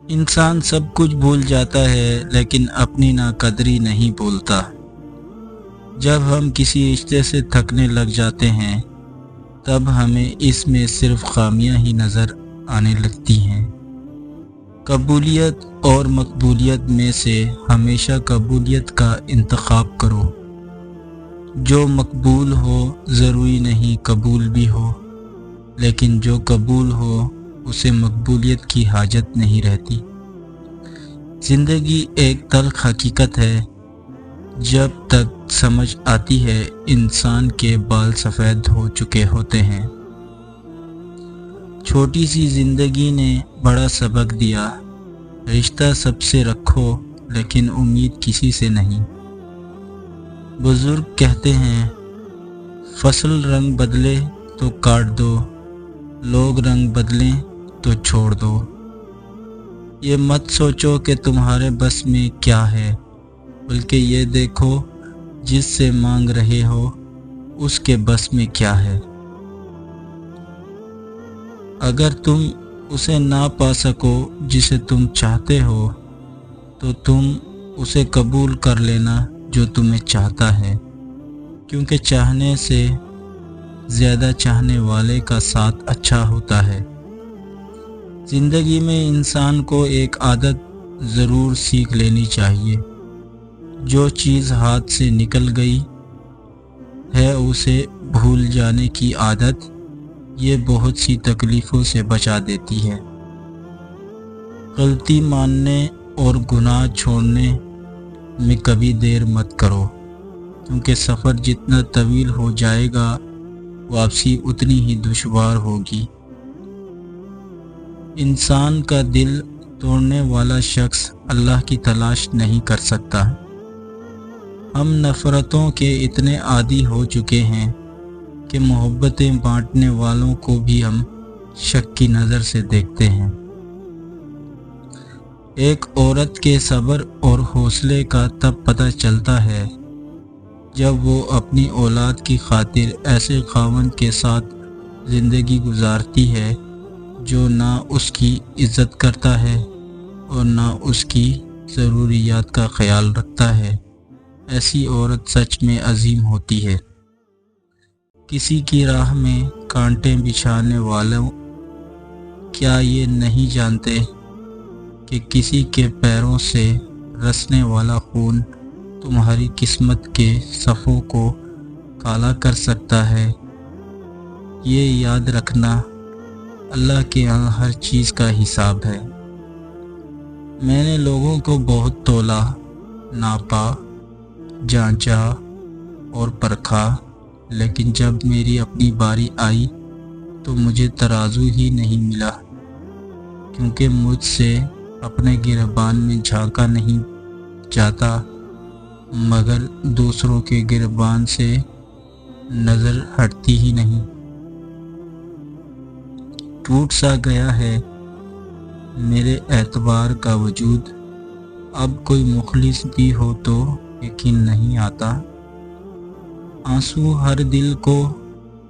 انسان سب کچھ بھول جاتا ہے لیکن اپنی ناقدری نہیں بھولتا۔ جب ہم کسی رشتے سے تھکنے لگ جاتے ہیں تب ہمیں اس میں صرف خامیاں ہی نظر آنے لگتی ہیں۔ قبولیت اور مقبولیت میں سے ہمیشہ قبولیت کا انتخاب کرو۔ جو مقبول ہو ضروری نہیں قبول بھی ہو، لیکن جو قبول ہو اسے مقبولیت کی حاجت نہیں رہتی۔ زندگی ایک تلخ حقیقت ہے، جب تک سمجھ آتی ہے انسان کے بال سفید ہو چکے ہوتے ہیں۔ چھوٹی سی زندگی نے بڑا سبق دیا، رشتہ سب سے رکھو لیکن امید کسی سے نہیں۔ بزرگ کہتے ہیں فصل رنگ بدلے تو کاٹ دو، لوگ رنگ بدلیں تو چھوڑ دو۔ یہ مت سوچو کہ تمہارے بس میں کیا ہے، بلکہ یہ دیکھو جس سے مانگ رہے ہو اس کے بس میں کیا ہے۔ اگر تم اسے نہ پا سکو جسے تم چاہتے ہو تو تم اسے قبول کر لینا جو تمہیں چاہتا ہے، کیونکہ چاہنے سے زیادہ چاہنے والے کا ساتھ اچھا ہوتا ہے۔ زندگی میں انسان کو ایک عادت ضرور سیکھ لینی چاہیے۔ جو چیز ہاتھ سے نکل گئی ہے اسے بھول جانے کی عادت، یہ بہت سی تکلیفوں سے بچا دیتی ہے۔ غلطی ماننے اور گناہ چھوڑنے میں کبھی دیر مت کرو، کیونکہ سفر جتنا طویل ہو جائے گا واپسی اتنی ہی دشوار ہوگی۔ انسان کا دل توڑنے والا شخص اللہ کی تلاش نہیں کر سکتا۔ ہم نفرتوں کے اتنے عادی ہو چکے ہیں کہ محبتیں بانٹنے والوں کو بھی ہم شک کی نظر سے دیکھتے ہیں۔ ایک عورت کے صبر اور حوصلے کا تب پتہ چلتا ہے جب وہ اپنی اولاد کی خاطر ایسے خاوند کے ساتھ زندگی گزارتی ہے جو نہ اس کی عزت کرتا ہے اور نہ اس کی ضروریات کا خیال رکھتا ہے۔ ایسی عورت سچ میں عظیم ہوتی ہے۔ کسی کی راہ میں کانٹے بچھانے والوں کیا یہ نہیں جانتے کہ کسی کے پیروں سے رسنے والا خون تمہاری قسمت کے صفوں کو کالا کر سکتا ہے؟ یہ یاد رکھنا، اللہ کے ہاں ہر چیز کا حساب ہے۔ میں نے لوگوں کو بہت تولا، ناپا، جانچا اور پرکھا، لیکن جب میری اپنی باری آئی تو مجھے ترازو ہی نہیں ملا، کیونکہ مجھ سے اپنے گریبان میں جھانکا نہیں جاتا مگر دوسروں کے گریبان سے نظر ہٹتی ہی نہیں۔ ٹوٹ سا گیا ہے میرے اعتبار کا وجود، اب کوئی مخلص بھی ہو تو یقین نہیں آتا۔ آنسو ہر دل کو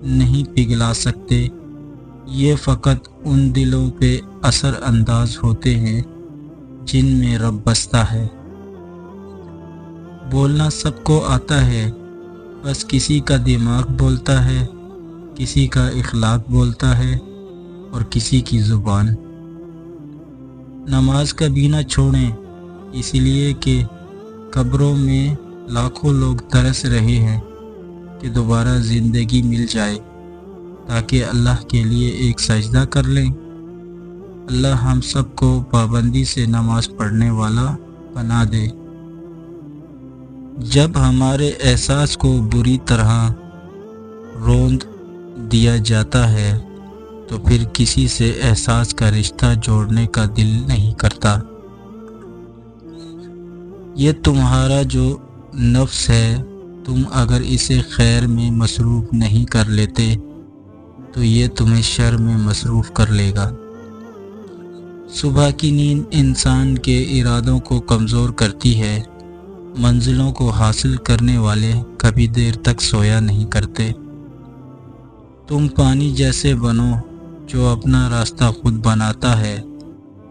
نہیں پگھلا سکتے، یہ فقط ان دلوں پہ اثر انداز ہوتے ہیں جن میں رب بستا ہے۔ بولنا سب کو آتا ہے، بس کسی کا دماغ بولتا ہے، کسی کا اخلاق بولتا ہے اور کسی کی زبان۔ نماز کبھی نہ چھوڑیں، اس لیے کہ قبروں میں لاکھوں لوگ ترس رہے ہیں کہ دوبارہ زندگی مل جائے تاکہ اللہ کے لیے ایک سجدہ کر لیں۔ اللہ ہم سب کو پابندی سے نماز پڑھنے والا بنا دے۔ جب ہمارے احساس کو بری طرح روند دیا جاتا ہے تو پھر کسی سے احساس کا رشتہ جوڑنے کا دل نہیں کرتا۔ یہ تمہارا جو نفس ہے، تم اگر اسے خیر میں مصروف نہیں کر لیتے تو یہ تمہیں شر میں مصروف کر لے گا۔ صبح کی نیند انسان کے ارادوں کو کمزور کرتی ہے۔ منزلوں کو حاصل کرنے والے کبھی دیر تک سویا نہیں کرتے۔ تم پانی جیسے بنو جو اپنا راستہ خود بناتا ہے،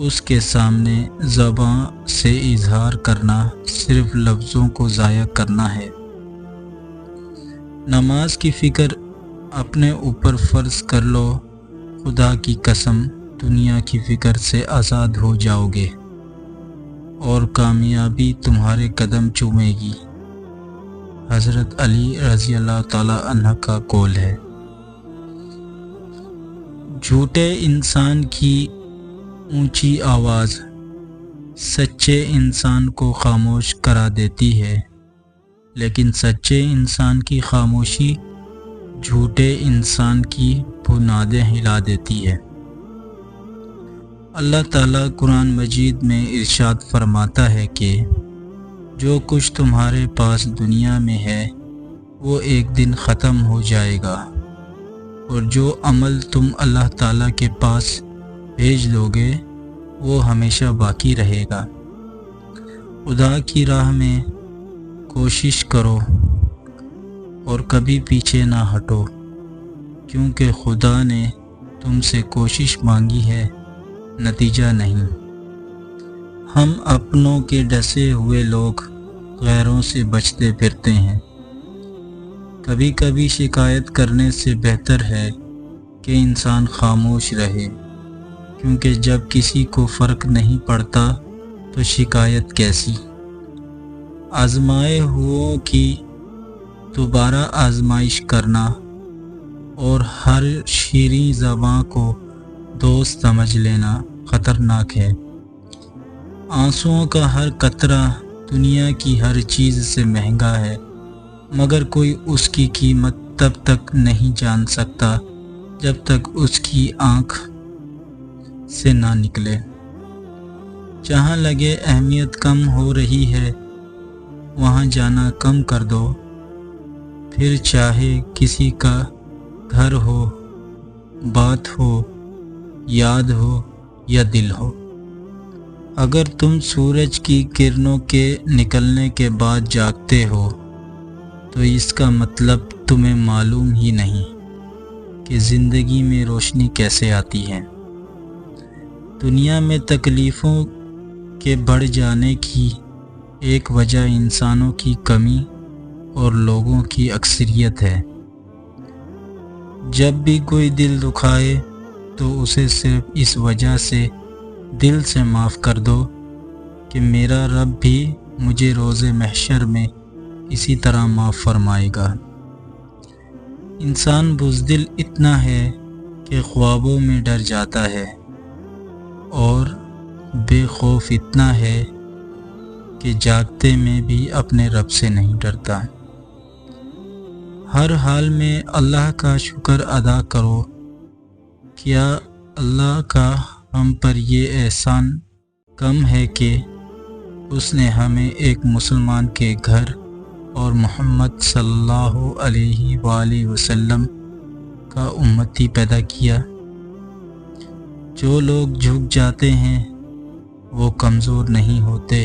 اس کے سامنے زبان سے اظہار کرنا صرف لفظوں کو ضائع کرنا ہے۔ نماز کی فکر اپنے اوپر فرض کر لو، خدا کی قسم دنیا کی فکر سے آزاد ہو جاؤ گے اور کامیابی تمہارے قدم چومے گی۔ حضرت علی رضی اللہ تعالی عنہ کا قول ہے۔ جھوٹے انسان کی اونچی آواز سچے انسان کو خاموش کرا دیتی ہے، لیکن سچے انسان کی خاموشی جھوٹے انسان کی بنیادیں ہلا دیتی ہے۔ اللہ تعالیٰ قرآن مجید میں ارشاد فرماتا ہے کہ جو کچھ تمہارے پاس دنیا میں ہے وہ ایک دن ختم ہو جائے گا، اور جو عمل تم اللہ تعالیٰ کے پاس بھیج دو گے وہ ہمیشہ باقی رہے گا۔ خدا کی راہ میں کوشش کرو اور کبھی پیچھے نہ ہٹو، کیونکہ خدا نے تم سے کوشش مانگی ہے، نتیجہ نہیں۔ ہم اپنوں کے ڈسے ہوئے لوگ غیروں سے بچتے پھرتے ہیں۔ کبھی کبھی شکایت کرنے سے بہتر ہے کہ انسان خاموش رہے، کیونکہ جب کسی کو فرق نہیں پڑتا تو شکایت کیسی؟ آزمائے ہوئوں کی دوبارہ آزمائش کرنا اور ہر شیریں زباں کو دوست سمجھ لینا خطرناک ہے۔ آنسوؤں کا ہر قطرہ دنیا کی ہر چیز سے مہنگا ہے، مگر کوئی اس کی قیمت تب تک نہیں جان سکتا جب تک اس کی آنکھ سے نہ نکلے۔ جہاں لگے اہمیت کم ہو رہی ہے وہاں جانا کم کر دو، پھر چاہے کسی کا گھر ہو، بات ہو، یاد ہو یا دل ہو۔ اگر تم سورج کی کرنوں کے نکلنے کے بعد جاگتے ہو تو اس کا مطلب تمہیں معلوم ہی نہیں کہ زندگی میں روشنی کیسے آتی ہے۔ دنیا میں تکلیفوں کے بڑھ جانے کی ایک وجہ انسانوں کی کمی اور لوگوں کی اکثریت ہے۔ جب بھی کوئی دل دکھائے تو اسے صرف اس وجہ سے دل سے معاف کر دو کہ میرا رب بھی مجھے روز محشر میں اسی طرح معاف فرمائے گا۔ انسان بزدل اتنا ہے کہ خوابوں میں ڈر جاتا ہے، اور بے خوف اتنا ہے کہ جاگتے میں بھی اپنے رب سے نہیں ڈرتا۔ ہر حال میں اللہ کا شکر ادا کرو۔ کیا اللہ کا ہم پر یہ احسان کم ہے کہ اس نے ہمیں ایک مسلمان کے گھر اور محمد صلی اللہ علیہ وآلہ وسلم کا امتی پیدا کیا؟ جو لوگ جھک جاتے ہیں وہ کمزور نہیں ہوتے،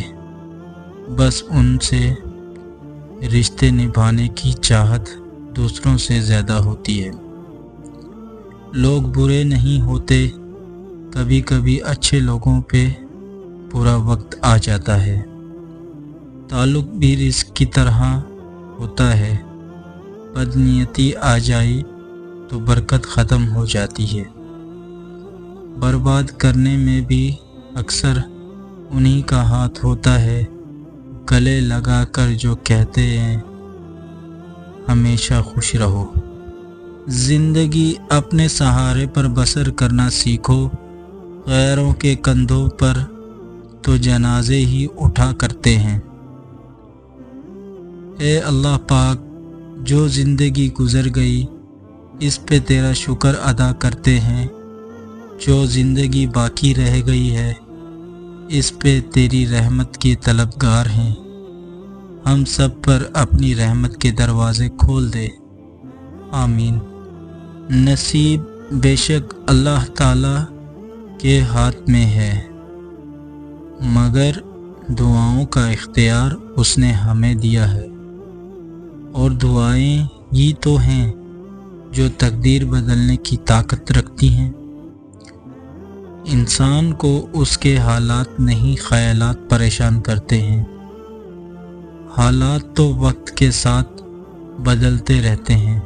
بس ان سے رشتے نبھانے کی چاہت دوسروں سے زیادہ ہوتی ہے۔ لوگ برے نہیں ہوتے، کبھی کبھی اچھے لوگوں پہ برا وقت آ جاتا ہے۔ تعلق بھی رزق کی طرح ہوتا ہے، بدنیتی آ جائے تو برکت ختم ہو جاتی ہے۔ برباد کرنے میں بھی اکثر انہی کا ہاتھ ہوتا ہے، گلے لگا کر جو کہتے ہیں ہمیشہ خوش رہو۔ زندگی اپنے سہارے پر بسر کرنا سیکھو، غیروں کے کندھوں پر تو جنازے ہی اٹھا کرتے ہیں۔ اے اللہ پاک، جو زندگی گزر گئی اس پہ تیرا شکر ادا کرتے ہیں، جو زندگی باقی رہ گئی ہے اس پہ تیری رحمت کے طلبگار ہیں۔ ہم سب پر اپنی رحمت کے دروازے کھول دے، آمین۔ نصیب بے شک اللہ تعالی کے ہاتھ میں ہے، مگر دعاؤں کا اختیار اس نے ہمیں دیا ہے، اور دعائیں ہی تو ہیں جو تقدیر بدلنے کی طاقت رکھتی ہیں۔ انسان کو اس کے حالات نہیں خیالات پریشان کرتے ہیں۔ حالات تو وقت کے ساتھ بدلتے رہتے ہیں،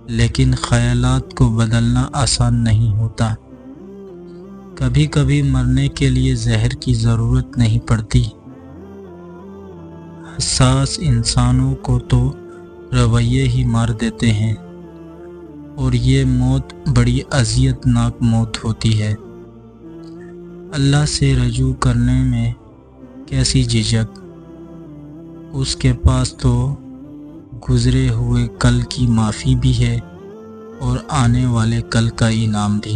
لیکن خیالات کو بدلنا آسان نہیں ہوتا۔ کبھی کبھی مرنے کے لیے زہر کی ضرورت نہیں پڑتی۔ حساس انسانوں کو تو رویے ہی مار دیتے ہیں، اور یہ موت بڑی اذیت ناک موت ہوتی ہے۔ اللہ سے رجوع کرنے میں کیسی جھجک، اس کے پاس تو گزرے ہوئے کل کی معافی بھی ہے اور آنے والے کل کا انعام بھی۔